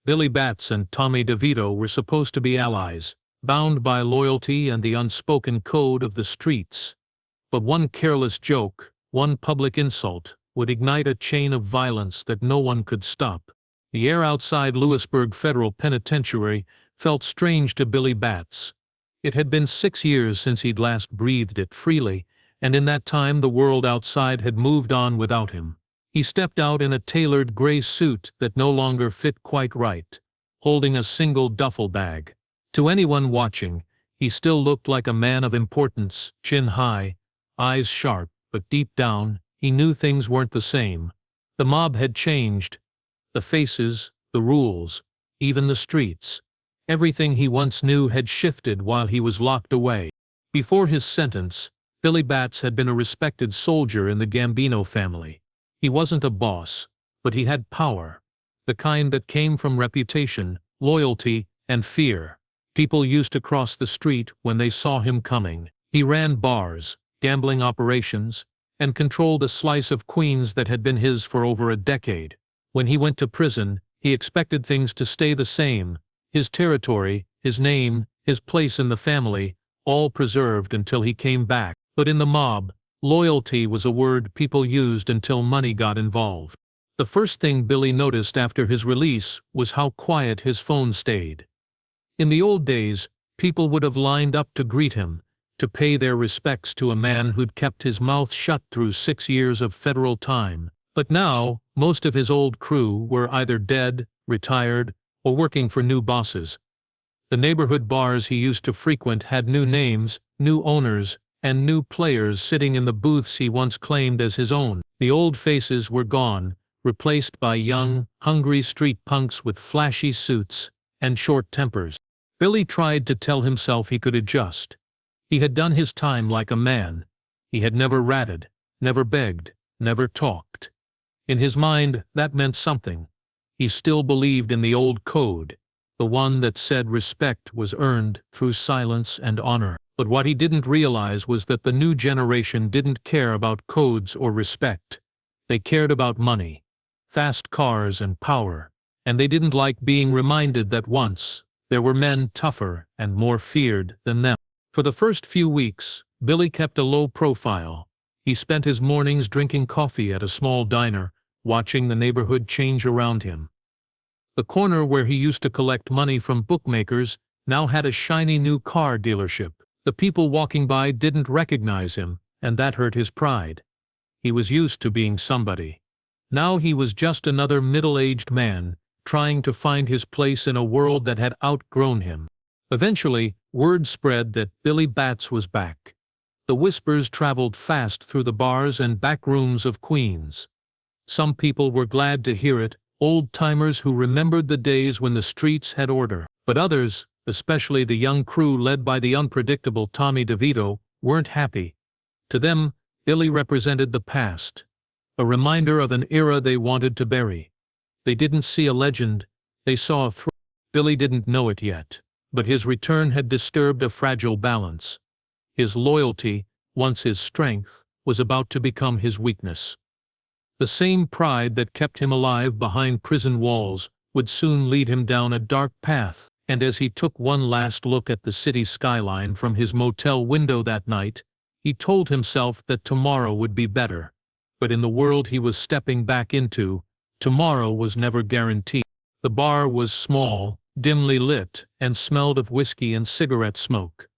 Billy Batts and Tommy DeVito were supposed to be allies, bound by loyalty and the unspoken code of the streets. But one careless joke, one public insult, would ignite a chain of violence that no one could stop. The air outside Lewisburg Federal Penitentiary felt strange to Billy Batts. It had been 6 years since he'd last breathed it freely, and in that time the world outside had moved on without him. He stepped out in a tailored gray suit that no longer fit quite right, holding a single duffel bag. To anyone watching, he still looked like a man of importance, chin high, eyes sharp, but deep down, he knew things weren't the same. The mob had changed. The faces, the rules, even the streets. Everything he once knew had shifted while he was locked away. Before his sentence, Billy Batts had been a respected soldier in the Gambino family. He wasn't a boss, but he had power. The kind that came from reputation, loyalty, and fear. People used to cross the street when they saw him coming. He ran bars, gambling operations, and controlled a slice of Queens that had been his for over a decade. When he went to prison, he expected things to stay the same. His territory, his name, his place in the family, all preserved until he came back. But in the mob, loyalty was a word people used until money got involved. The first thing Billy noticed after his release was how quiet his phone stayed. In the old days, people would have lined up to greet him, to pay their respects to a man who'd kept his mouth shut through 6 years of federal time. But now, most of his old crew were either dead, retired, or working for new bosses. The neighborhood bars he used to frequent had new names, new owners, and new players sitting in the booths he once claimed as his own. The old faces were gone, replaced by young, hungry street punks with flashy suits and short tempers. Billy tried to tell himself he could adjust. He had done his time like a man. He had never ratted, never begged, never talked. In his mind, that meant something. He still believed in the old code, the one that said respect was earned through silence and honor. But what he didn't realize was that the new generation didn't care about codes or respect. They cared about money, fast cars and power, and they didn't like being reminded that once, there were men tougher and more feared than them. For the first few weeks, Billy kept a low profile. He spent his mornings drinking coffee at a small diner, watching the neighborhood change around him. The corner where he used to collect money from bookmakers now had a shiny new car dealership. The people walking by didn't recognize him, and that hurt his pride. He was used to being somebody. Now he was just another middle-aged man, trying to find his place in a world that had outgrown him. Eventually, word spread that Billy Batts was back. The whispers traveled fast through the bars and back rooms of Queens. Some people were glad to hear it, old-timers who remembered the days when the streets had order. But others, especially the young crew led by the unpredictable Tommy DeVito, weren't happy. To them, Billy represented the past, a reminder of an era they wanted to bury. They didn't see a legend, they saw a threat. Billy didn't know it yet, but his return had disturbed a fragile balance. His loyalty, once his strength, was about to become his weakness. The same pride that kept him alive behind prison walls would soon lead him down a dark path. And as he took one last look at the city skyline from his motel window that night, he told himself that tomorrow would be better. But in the world he was stepping back into, tomorrow was never guaranteed. The bar was small, dimly lit, and smelled of whiskey and cigarette smoke.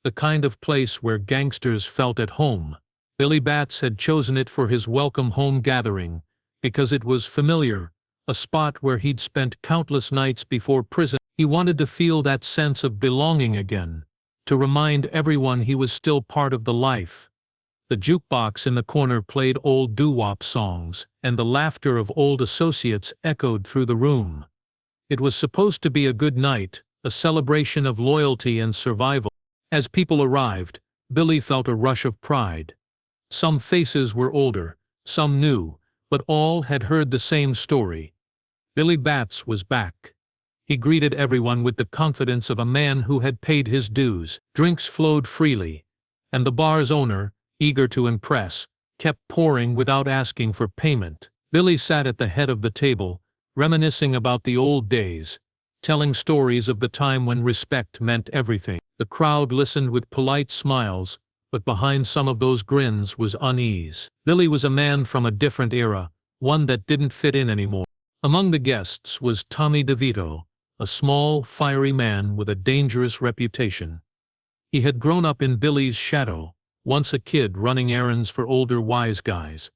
The kind of place where gangsters felt at home. Billy Batts had chosen it for his welcome home gathering, because it was familiar, a spot where he'd spent countless nights before prison. He wanted to feel that sense of belonging again, to remind everyone he was still part of the life. The jukebox in the corner played old doo-wop songs, and the laughter of old associates echoed through the room. It was supposed to be a good night, a celebration of loyalty and survival. As people arrived, Billy felt a rush of pride. Some faces were older, some new, but all had heard the same story. Billy Batts was back. He greeted everyone with the confidence of a man who had paid his dues. Drinks flowed freely, and the bar's owner, eager to impress, kept pouring without asking for payment. Billy sat at the head of the table, reminiscing about the old days, telling stories of the time when respect meant everything. The crowd listened with polite smiles, but behind some of those grins was unease. Billy was a man from a different era, one that didn't fit in anymore. Among the guests was Tommy DeVito, a small, fiery man with a dangerous reputation. He had grown up in Billy's shadow, once a kid running errands for older wise guys.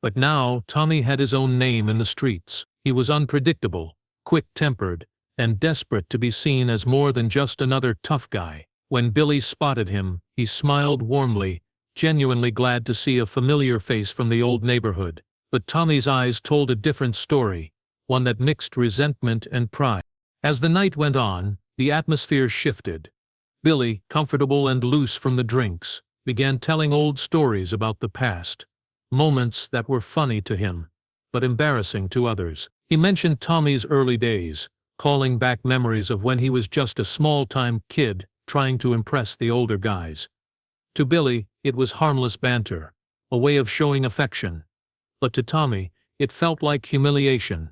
But now Tommy had his own name in the streets. He was unpredictable, quick-tempered, and desperate to be seen as more than just another tough guy. When Billy spotted him, he smiled warmly, genuinely glad to see a familiar face from the old neighborhood. But Tommy's eyes told a different story, one that mixed resentment and pride. As the night went on, the atmosphere shifted. Billy, comfortable and loose from the drinks, began telling old stories about the past, moments that were funny to him, but embarrassing to others. He mentioned Tommy's early days, calling back memories of when he was just a small-time kid trying to impress the older guys. To Billy, it was harmless banter, a way of showing affection. But to Tommy, it felt like humiliation.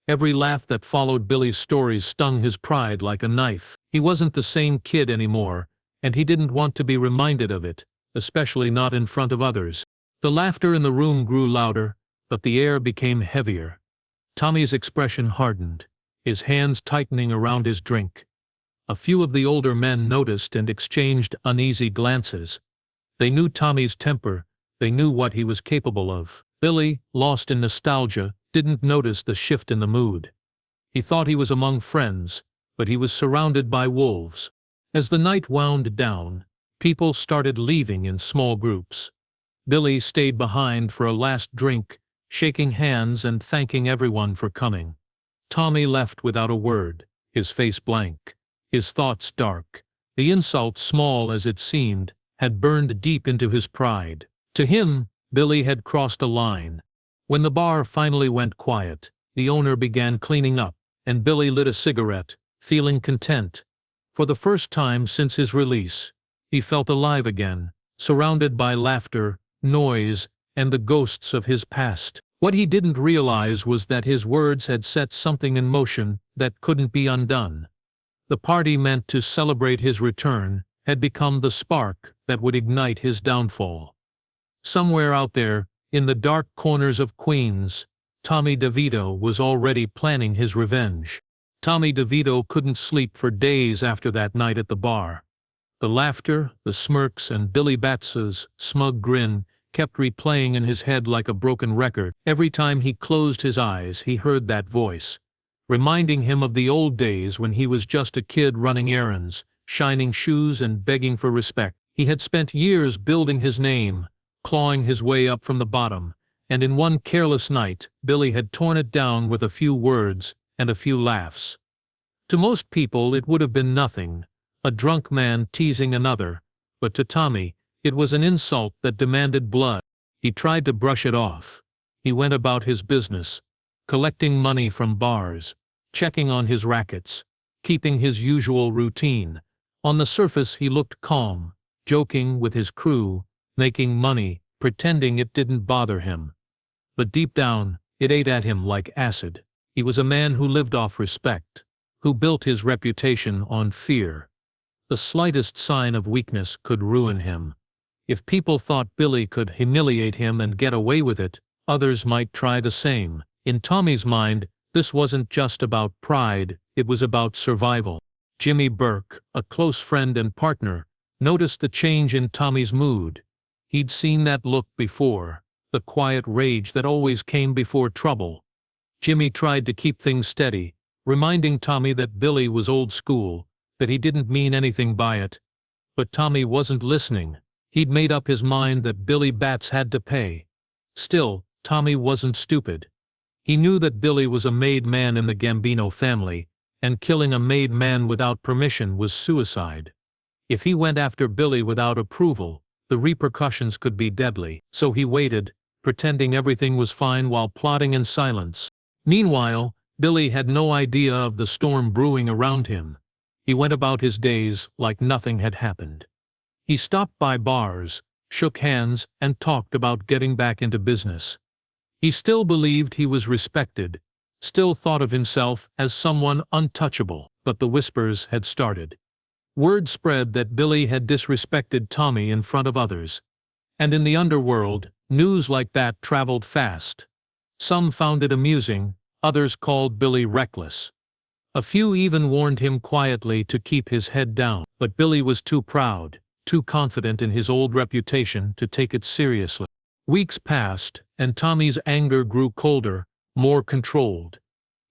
Every laugh that followed Billy's stories stung his pride like a knife. He wasn't the same kid anymore, and he didn't want to be reminded of it, especially not in front of others. The laughter in the room grew louder, but the air became heavier. Tommy's expression hardened, his hands tightening around his drink. A few of the older men noticed and exchanged uneasy glances. They knew Tommy's temper, they knew what he was capable of. Billy, lost in nostalgia, didn't notice the shift in the mood. He thought he was among friends, but he was surrounded by wolves. As the night wound down, people started leaving in small groups. Billy stayed behind for a last drink, shaking hands and thanking everyone for coming. Tommy left without a word, his face blank, his thoughts dark. The insult, small as it seemed, had burned deep into his pride. To him, Billy had crossed a line. When the bar finally went quiet, the owner began cleaning up, and Billy lit a cigarette, feeling content. For the first time since his release, he felt alive again, surrounded by laughter, noise, and the ghosts of his past. What he didn't realize was that his words had set something in motion that couldn't be undone. The party meant to celebrate his return had become the spark that would ignite his downfall. Somewhere out there, in the dark corners of Queens, Tommy DeVito was already planning his revenge. Tommy DeVito couldn't sleep for days after that night at the bar. The laughter, the smirks, and Billy Batts's smug grin kept replaying in his head like a broken record. Every time he closed his eyes, he heard that voice, reminding him of the old days when he was just a kid running errands, shining shoes and begging for respect. He had spent years building his name, clawing his way up from the bottom, and in one careless night, Billy had torn it down with a few words and a few laughs. To most people it would have been nothing, a drunk man teasing another, but to Tommy, it was an insult that demanded blood. He tried to brush it off. He went about his business, collecting money from bars, checking on his rackets, keeping his usual routine. On the surface he looked calm, joking with his crew, making money, pretending it didn't bother him. But deep down, it ate at him like acid. He was a man who lived off respect, who built his reputation on fear. The slightest sign of weakness could ruin him. If people thought Billy could humiliate him and get away with it, others might try the same. In Tommy's mind, this wasn't just about pride, it was about survival. Jimmy Burke, a close friend and partner, noticed the change in Tommy's mood. He'd seen that look before, the quiet rage that always came before trouble. Jimmy tried to keep things steady, reminding Tommy that Billy was old school, that he didn't mean anything by it. But Tommy wasn't listening. He'd made up his mind that Billy Batts had to pay. Still, Tommy wasn't stupid. He knew that Billy was a made man in the Gambino family, and killing a made man without permission was suicide. If he went after Billy without approval, the repercussions could be deadly. So he waited, pretending everything was fine while plotting in silence. Meanwhile, Billy had no idea of the storm brewing around him. He went about his days like nothing had happened. He stopped by bars, shook hands, and talked about getting back into business. He still believed he was respected, still thought of himself as someone untouchable, but the whispers had started. Word spread that Billy had disrespected Tommy in front of others. And in the underworld, news like that traveled fast. Some found it amusing, others called Billy reckless. A few even warned him quietly to keep his head down, but Billy was too proud, too confident in his old reputation to take it seriously. Weeks passed, and Tommy's anger grew colder, more controlled.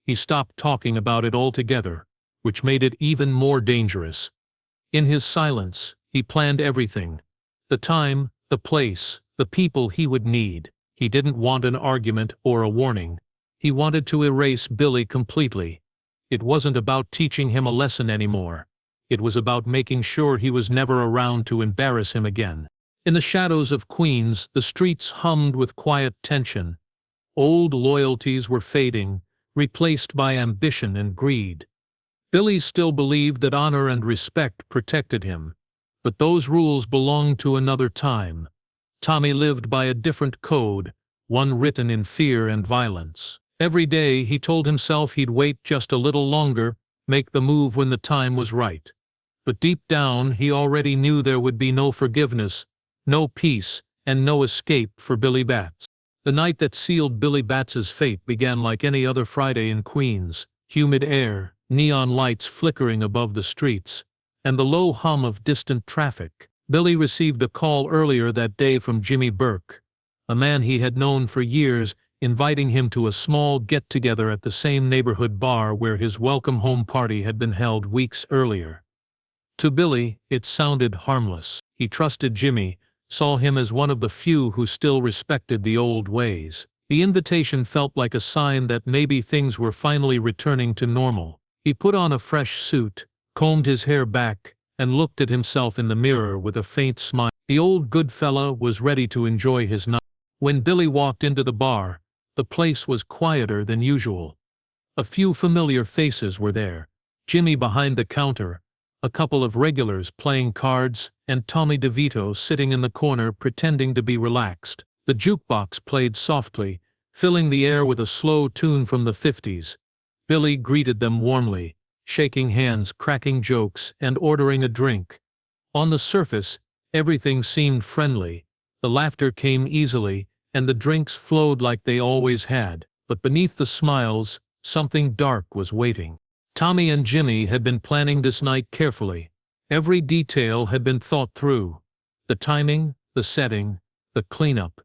He stopped talking about it altogether, which made it even more dangerous. In his silence, he planned everything. The time, the place, the people he would need. He didn't want an argument or a warning. He wanted to erase Billy completely. It wasn't about teaching him a lesson anymore. It was about making sure he was never around to embarrass him again. In the shadows of Queens, the streets hummed with quiet tension. Old loyalties were fading, replaced by ambition and greed. Billy still believed that honor and respect protected him, but those rules belonged to another time. Tommy lived by a different code, one written in fear and violence. Every day he told himself he'd wait just a little longer, make the move when the time was right. But deep down he already knew there would be no forgiveness, no peace, and no escape for Billy Batts. The night that sealed Billy Batts's fate began like any other Friday in Queens. Humid air, neon lights flickering above the streets, and the low hum of distant traffic. Billy received a call earlier that day from Jimmy Burke, a man he had known for years, inviting him to a small get-together at the same neighborhood bar where his welcome home party had been held weeks earlier. To Billy, it sounded harmless. He trusted Jimmy, saw him as one of the few who still respected the old ways. The invitation felt like a sign that maybe things were finally returning to normal. He put on a fresh suit, combed his hair back, and looked at himself in the mirror with a faint smile. The old Goodfella was ready to enjoy his night. When Billy walked into the bar, the place was quieter than usual. A few familiar faces were there. Jimmy behind the counter, a couple of regulars playing cards, and Tommy DeVito sitting in the corner pretending to be relaxed. The jukebox played softly, filling the air with a slow tune from the 50s. Billy greeted them warmly, shaking hands, cracking jokes, and ordering a drink. On the surface, everything seemed friendly. The laughter came easily, and the drinks flowed like they always had. But beneath the smiles, something dark was waiting. Tommy and Jimmy had been planning this night carefully. Every detail had been thought through. The timing, the setting, the cleanup.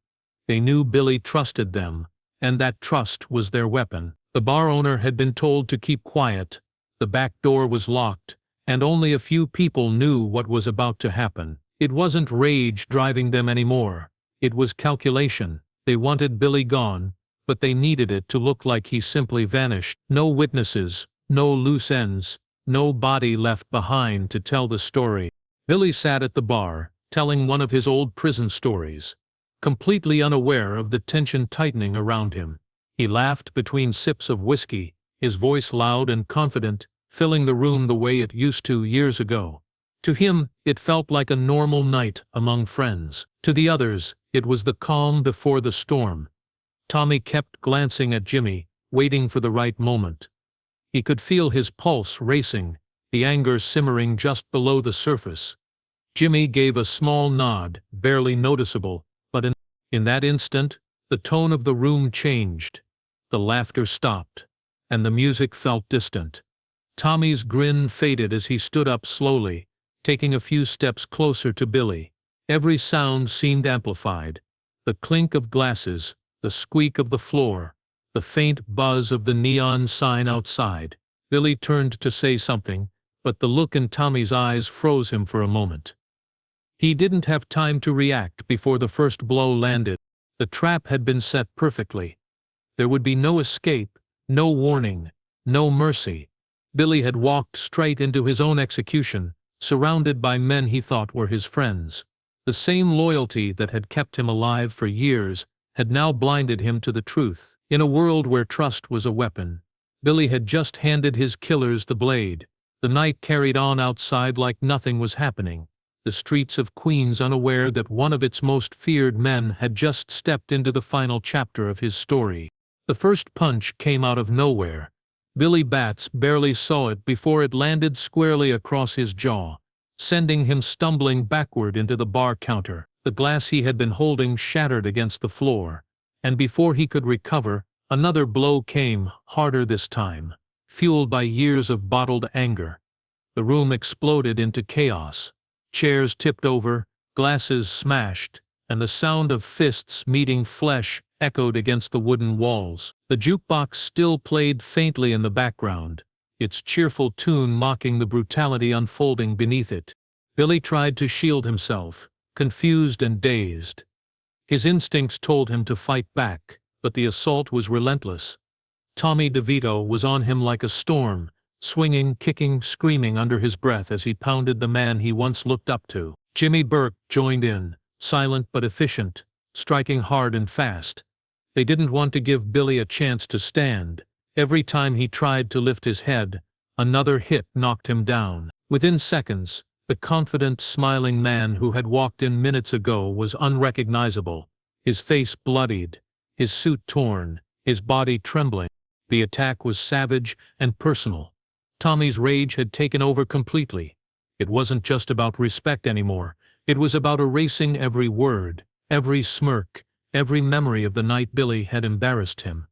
They knew Billy trusted them, and that trust was their weapon. The bar owner had been told to keep quiet, the back door was locked, and only a few people knew what was about to happen. It wasn't rage driving them anymore. It was calculation. They wanted Billy gone, but they needed it to look like he simply vanished. No witnesses, no loose ends, no body left behind to tell the story. Billy sat at the bar, telling one of his old prison stories, completely unaware of the tension tightening around him. He laughed between sips of whiskey, his voice loud and confident, filling the room the way it used to years ago. To him, it felt like a normal night among friends. To the others, it was the calm before the storm. Tommy kept glancing at Jimmy, waiting for the right moment. He could feel his pulse racing, the anger simmering just below the surface. Jimmy gave a small nod, barely noticeable, but in that instant, the tone of the room changed. The laughter stopped, and the music felt distant. Tommy's grin faded as he stood up slowly, taking a few steps closer to Billy. Every sound seemed amplified. The clink of glasses, the squeak of the floor, the faint buzz of the neon sign outside. Billy turned to say something, but the look in Tommy's eyes froze him for a moment. He didn't have time to react before the first blow landed. The trap had been set perfectly. There would be no escape, no warning, no mercy. Billy had walked straight into his own execution, surrounded by men he thought were his friends. The same loyalty that had kept him alive for years had now blinded him to the truth. In a world where trust was a weapon, Billy had just handed his killers the blade. The night carried on outside like nothing was happening. The streets of Queens unaware that one of its most feared men had just stepped into the final chapter of his story. The first punch came out of nowhere. Billy Batts barely saw it before it landed squarely across his jaw, sending him stumbling backward into the bar counter. The glass he had been holding shattered against the floor, and before he could recover, another blow came, harder this time, fueled by years of bottled anger. The room exploded into chaos. Chairs tipped over, glasses smashed, and the sound of fists meeting flesh echoed against the wooden walls. The jukebox still played faintly in the background, its cheerful tune mocking the brutality unfolding beneath it. Billy tried to shield himself, confused and dazed. His instincts told him to fight back, but the assault was relentless. Tommy DeVito was on him like a storm, swinging, kicking, screaming under his breath as he pounded the man he once looked up to. Jimmy Burke joined in, silent but efficient, striking hard and fast. They didn't want to give Billy a chance to stand. Every time he tried to lift his head, another hit knocked him down. Within seconds, the confident, smiling man who had walked in minutes ago was unrecognizable, his face bloodied, his suit torn, his body trembling. The attack was savage and personal. Tommy's rage had taken over completely. It wasn't just about respect anymore. It was about erasing every word, every smirk, every memory of the night Billy had embarrassed him.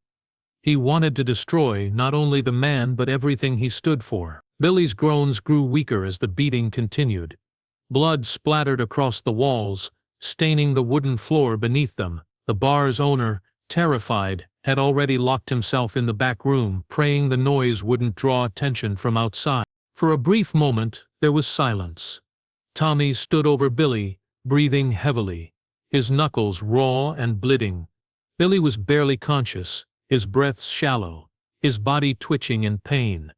He wanted to destroy not only the man but everything he stood for. Billy's groans grew weaker as the beating continued. Blood splattered across the walls, staining the wooden floor beneath them. The bar's owner, terrified, had already locked himself in the back room, praying the noise wouldn't draw attention from outside. For a brief moment, there was silence. Tommy stood over Billy, breathing heavily, his knuckles raw and bleeding. Billy was barely conscious, his breath shallow, his body twitching in pain.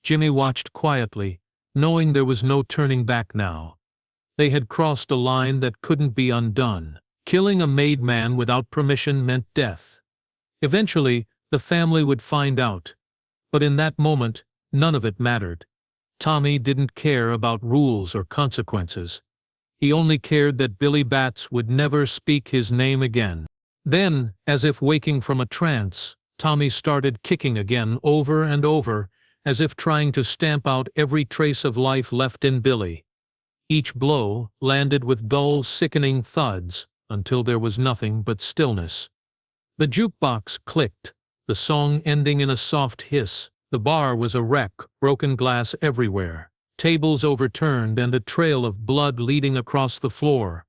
Jimmy watched quietly, knowing there was no turning back now. They had crossed a line that couldn't be undone. Killing a made man without permission meant death. Eventually, the family would find out. But in that moment, none of it mattered. Tommy didn't care about rules or consequences. He only cared that Billy Batts would never speak his name again. Then, as if waking from a trance, Tommy started kicking again over and over, as if trying to stamp out every trace of life left in Billy. Each blow landed with dull, sickening thuds, until there was nothing but stillness. The jukebox clicked, the song ending in a soft hiss. The bar was a wreck, broken glass everywhere, tables overturned and a trail of blood leading across the floor.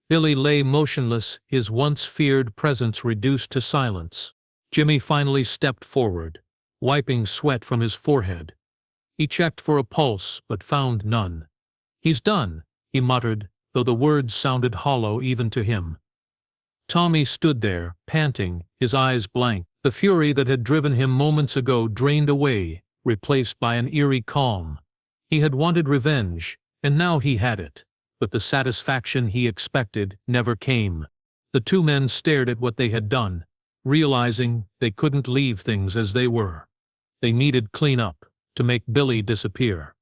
Billy lay motionless, his once feared presence reduced to silence. Jimmy finally stepped forward, wiping sweat from his forehead. He checked for a pulse, but found none. "He's done," he muttered, though the words sounded hollow even to him. Tommy stood there, panting, his eyes blank. The fury that had driven him moments ago drained away, replaced by an eerie calm. He had wanted revenge, and now he had it, but the satisfaction he expected never came. The two men stared at what they had done, realizing they couldn't leave things as they were. They needed cleanup, to make Billy disappear.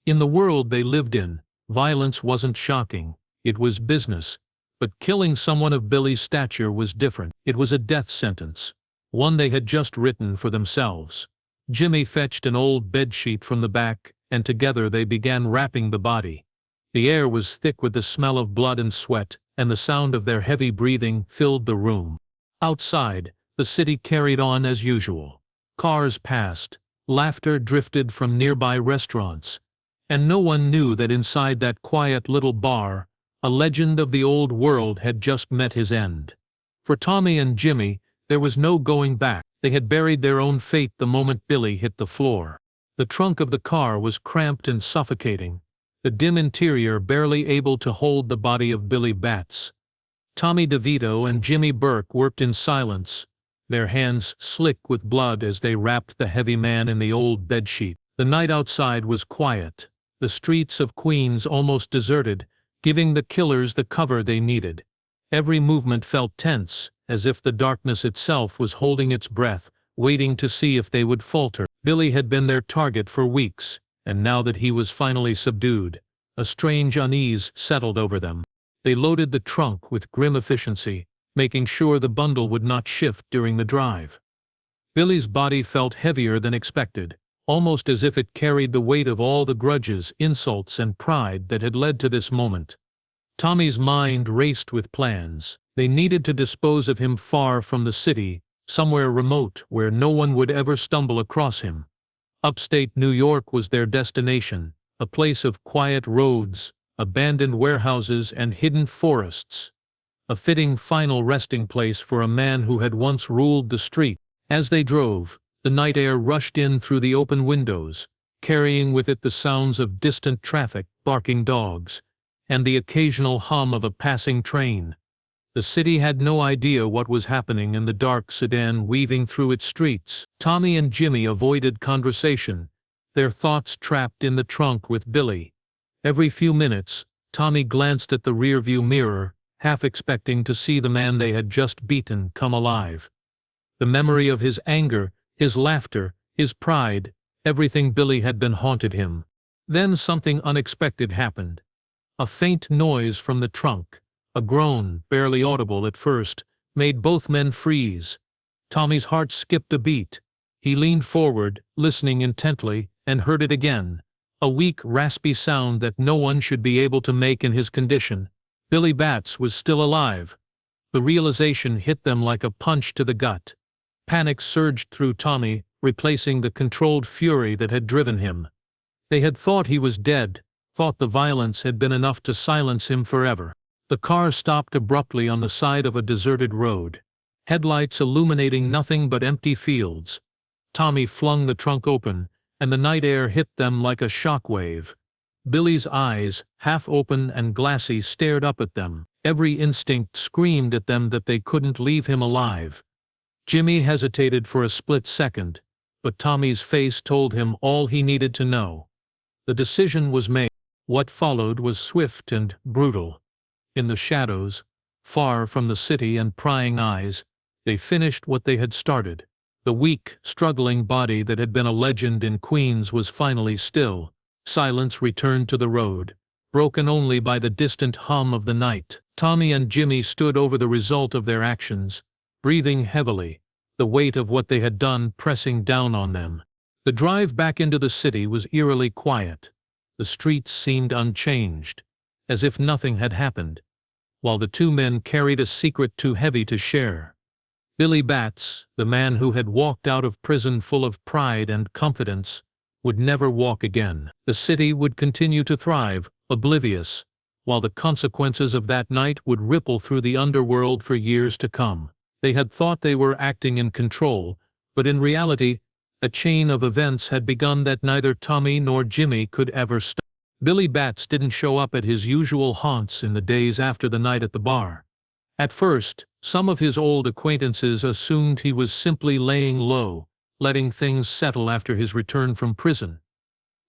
In the world they lived in, violence wasn't shocking, it was business, but killing someone of Billy's stature was different. It was a death sentence, one they had just written for themselves. Jimmy fetched an old bedsheet from the back, and together they began wrapping the body. The air was thick with the smell of blood and sweat, and the sound of their heavy breathing filled the room. Outside, the city carried on as usual. Cars passed, laughter drifted from nearby restaurants, and no one knew that inside that quiet little bar, a legend of the old world had just met his end. For Tommy and Jimmy, there was no going back. They had buried their own fate the moment Billy hit the floor. The trunk of the car was cramped and suffocating, the dim interior barely able to hold the body of Billy Batts. Tommy DeVito and Jimmy Burke worked in silence, their hands slick with blood as they wrapped the heavy man in the old bedsheet. The night outside was quiet, the streets of Queens almost deserted, giving the killers the cover they needed. Every movement felt tense, as if the darkness itself was holding its breath, waiting to see if they would falter. Billy had been their target for weeks, and now that he was finally subdued, a strange unease settled over them. They loaded the trunk with grim efficiency, making sure the bundle would not shift during the drive. Billy's body felt heavier than expected, almost as if it carried the weight of all the grudges, insults, and pride that had led to this moment. Tommy's mind raced with plans. They needed to dispose of him far from the city, somewhere remote where no one would ever stumble across him. Upstate New York was their destination, a place of quiet roads, abandoned warehouses, and hidden forests. A fitting final resting place for a man who had once ruled the street. As they drove, the night air rushed in through the open windows, carrying with it the sounds of distant traffic, barking dogs, and the occasional hum of a passing train. The city had no idea what was happening in the dark sedan weaving through its streets. Tommy and Jimmy avoided conversation, their thoughts trapped in the trunk with Billy. Every few minutes, Tommy glanced at the rearview mirror, half expecting to see the man they had just beaten come alive. The memory of his anger, his laughter, his pride, everything Billy had been haunted him. Then something unexpected happened. A faint noise from the trunk, a groan, barely audible at first, made both men freeze. Tommy's heart skipped a beat. He leaned forward, listening intently, and heard it again. A weak, raspy sound that no one should be able to make in his condition. Billy Batts was still alive. The realization hit them like a punch to the gut. Panic surged through Tommy, replacing the controlled fury that had driven him. They had thought he was dead, thought the violence had been enough to silence him forever. The car stopped abruptly on the side of a deserted road, headlights illuminating nothing but empty fields. Tommy flung the trunk open, and the night air hit them like a shockwave. Billy's eyes, half open and glassy, stared up at them. Every instinct screamed at them that they couldn't leave him alive. Jimmy hesitated for a split second, but Tommy's face told him all he needed to know. The decision was made. What followed was swift and brutal. In the shadows, far from the city and prying eyes, they finished what they had started. The weak, struggling body that had been a legend in Queens was finally still. Silence returned to the road, broken only by the distant hum of the night. Tommy and Jimmy stood over the result of their actions, breathing heavily, the weight of what they had done pressing down on them. The drive back into the city was eerily quiet. The streets seemed unchanged, as if nothing had happened, while the two men carried a secret too heavy to share. Billy Batts, the man who had walked out of prison full of pride and confidence, would never walk again. The city would continue to thrive, oblivious, while the consequences of that night would ripple through the underworld for years to come. They had thought they were acting in control, but in reality, a chain of events had begun that neither Tommy nor Jimmy could ever stop. Billy Batts didn't show up at his usual haunts in the days after the night at the bar. At first, some of his old acquaintances assumed he was simply laying low, letting things settle after his return from prison.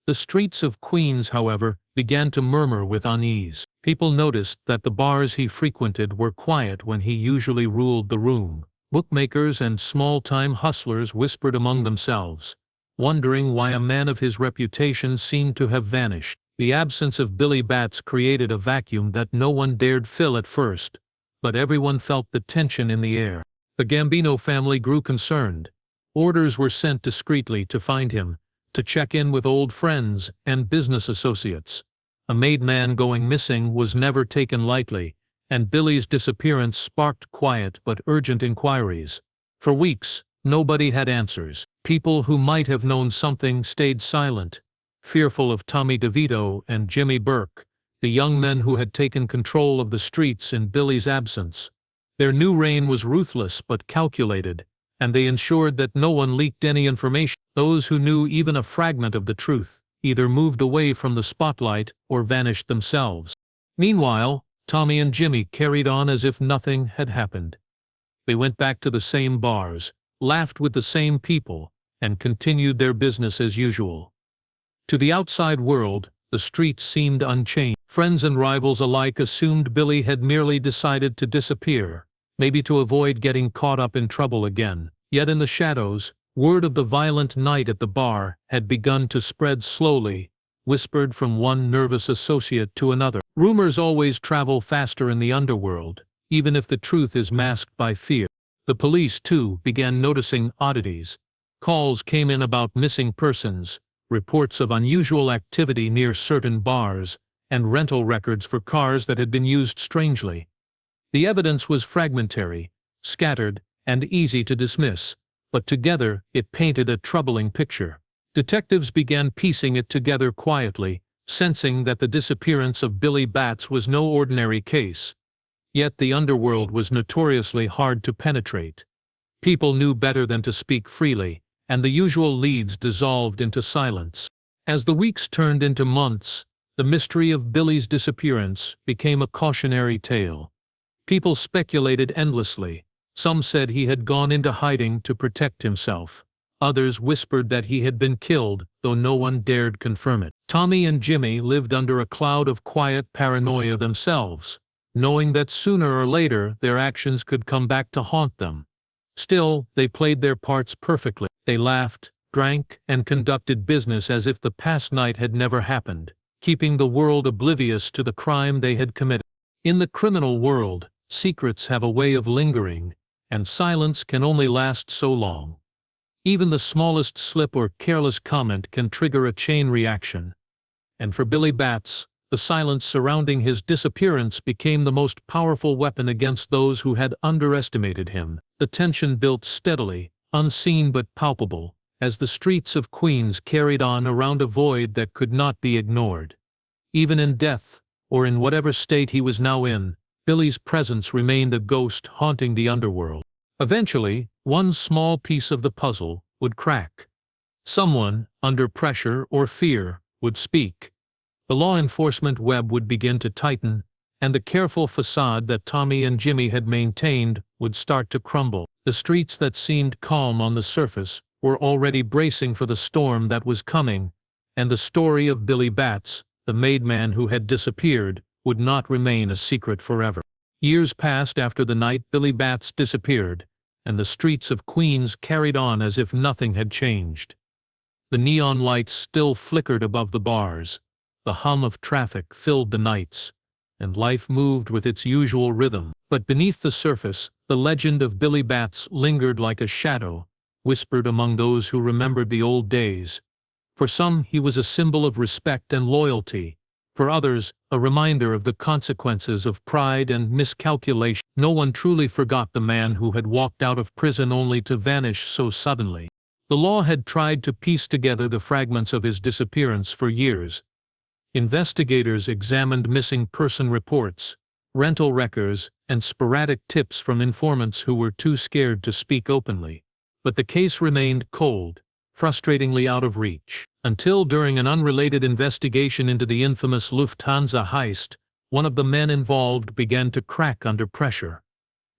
The streets of Queens, however, began to murmur with unease. People noticed that the bars he frequented were quiet when he usually ruled the room. Bookmakers and small-time hustlers whispered among themselves, wondering why a man of his reputation seemed to have vanished. The absence of Billy Batts created a vacuum that no one dared fill at first, but everyone felt the tension in the air. The Gambino family grew concerned. Orders were sent discreetly to find him, to check in with old friends and business associates. A made man going missing was never taken lightly, and Billy's disappearance sparked quiet but urgent inquiries. For weeks, nobody had answers. People who might have known something stayed silent, fearful of Tommy DeVito and Jimmy Burke, the young men who had taken control of the streets in Billy's absence. Their new reign was ruthless but calculated, and they ensured that no one leaked any information. Those who knew even a fragment of the truth either moved away from the spotlight or vanished themselves. Meanwhile, Tommy and Jimmy carried on as if nothing had happened. They went back to the same bars, laughed with the same people, and continued their business as usual. To the outside world, the streets seemed unchanged. Friends and rivals alike assumed Billy had merely decided to disappear, maybe to avoid getting caught up in trouble again. Yet in the shadows, word of the violent night at the bar had begun to spread slowly, whispered from one nervous associate to another. Rumors always travel faster in the underworld, even if the truth is masked by fear. The police, too, began noticing oddities. Calls came in about missing persons, reports of unusual activity near certain bars, and rental records for cars that had been used strangely. The evidence was fragmentary, scattered, and easy to dismiss, but together it painted a troubling picture. Detectives began piecing it together quietly, sensing that the disappearance of Billy Batts was no ordinary case. Yet the underworld was notoriously hard to penetrate. People knew better than to speak freely, and the usual leads dissolved into silence. As the weeks turned into months, the mystery of Billy's disappearance became a cautionary tale. People speculated endlessly. Some said he had gone into hiding to protect himself. Others whispered that he had been killed, though no one dared confirm it. Tommy and Jimmy lived under a cloud of quiet paranoia themselves, knowing that sooner or later their actions could come back to haunt them. Still, they played their parts perfectly. They laughed, drank, and conducted business as if the past night had never happened, keeping the world oblivious to the crime they had committed. In the criminal world, secrets have a way of lingering, and silence can only last so long. Even the smallest slip or careless comment can trigger a chain reaction. And for Billy Batts, the silence surrounding his disappearance became the most powerful weapon against those who had underestimated him. The tension built steadily, unseen but palpable, as the streets of Queens carried on around a void that could not be ignored. Even in death, or in whatever state he was now in, Billy's presence remained a ghost haunting the underworld. Eventually, one small piece of the puzzle would crack. Someone, under pressure or fear, would speak. The law enforcement web would begin to tighten, and the careful facade that Tommy and Jimmy had maintained would start to crumble. The streets that seemed calm on the surface were already bracing for the storm that was coming, and the story of Billy Batts, the made man who had disappeared, would not remain a secret forever. Years passed after the night Billy Batts disappeared, and the streets of Queens carried on as if nothing had changed. The neon lights still flickered above the bars, the hum of traffic filled the nights, and life moved with its usual rhythm. But beneath the surface, the legend of Billy Batts lingered like a shadow, whispered among those who remembered the old days. For some, he was a symbol of respect and loyalty. For others, a reminder of the consequences of pride and miscalculation. No one truly forgot the man who had walked out of prison only to vanish so suddenly. The law had tried to piece together the fragments of his disappearance for years. Investigators examined missing person reports, rental records, and sporadic tips from informants who were too scared to speak openly. But the case remained cold, frustratingly out of reach. Until during an unrelated investigation into the infamous Lufthansa heist, one of the men involved began to crack under pressure.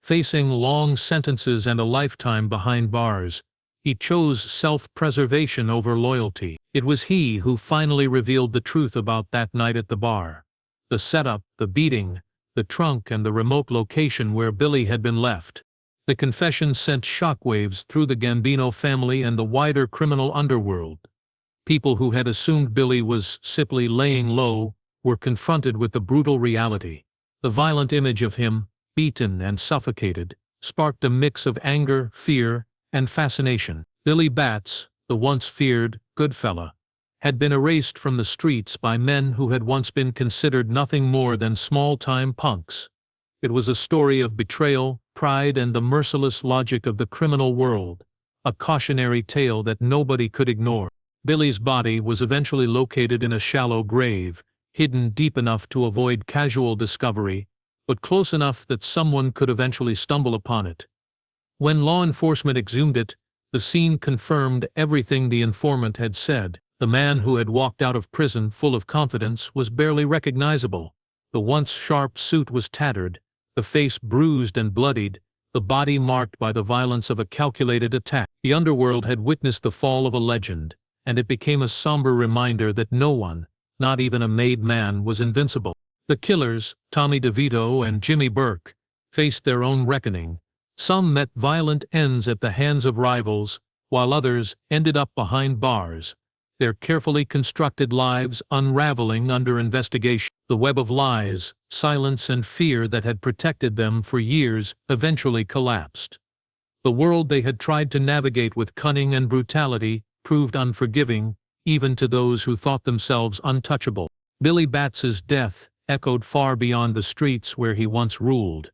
Facing long sentences and a lifetime behind bars, he chose self-preservation over loyalty. It was he who finally revealed the truth about that night at the bar. The setup, the beating, the trunk, and the remote location where Billy had been left. The confession sent shockwaves through the Gambino family and the wider criminal underworld. People who had assumed Billy was simply laying low were confronted with the brutal reality. The violent image of him, beaten and suffocated, sparked a mix of anger, fear, and fascination. Billy Batts, the once feared Goodfella, had been erased from the streets by men who had once been considered nothing more than small-time punks. It was a story of betrayal, pride, and the merciless logic of the criminal world, a cautionary tale that nobody could ignore. Billy's body was eventually located in a shallow grave, hidden deep enough to avoid casual discovery, but close enough that someone could eventually stumble upon it. When law enforcement exhumed it, the scene confirmed everything the informant had said. The man who had walked out of prison full of confidence was barely recognizable. The once sharp suit was tattered, the face bruised and bloodied, the body marked by the violence of a calculated attack. The underworld had witnessed the fall of a legend, and it became a somber reminder that no one, not even a made man, was invincible. The killers, Tommy DeVito and Jimmy Burke, faced their own reckoning. Some met violent ends at the hands of rivals, while others ended up behind bars, their carefully constructed lives unraveling under investigation. The web of lies, silence, and fear that had protected them for years eventually collapsed. The world they had tried to navigate with cunning and brutality proved unforgiving, even to those who thought themselves untouchable. Billy Batts's death echoed far beyond the streets where he once ruled.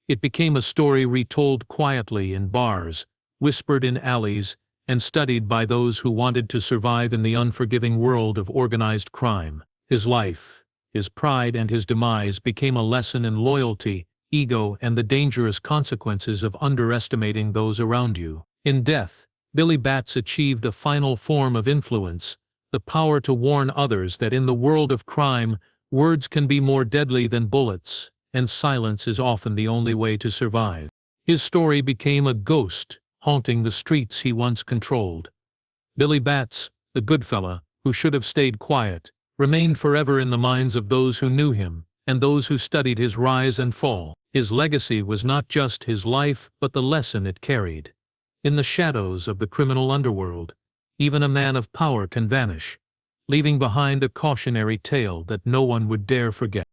It became a story retold quietly in bars, whispered in alleys, and studied by those who wanted to survive in the unforgiving world of organized crime. His life, his pride and his demise became a lesson in loyalty, ego and the dangerous consequences of underestimating those around you. In death, Billy Batts achieved a final form of influence, the power to warn others that in the world of crime, words can be more deadly than bullets, and silence is often the only way to survive. His story became a ghost, haunting the streets he once controlled. Billy Batts, the Goodfella, who should have stayed quiet, remained forever in the minds of those who knew him, and those who studied his rise and fall. His legacy was not just his life, but the lesson it carried. In the shadows of the criminal underworld, even a man of power can vanish, leaving behind a cautionary tale that no one would dare forget.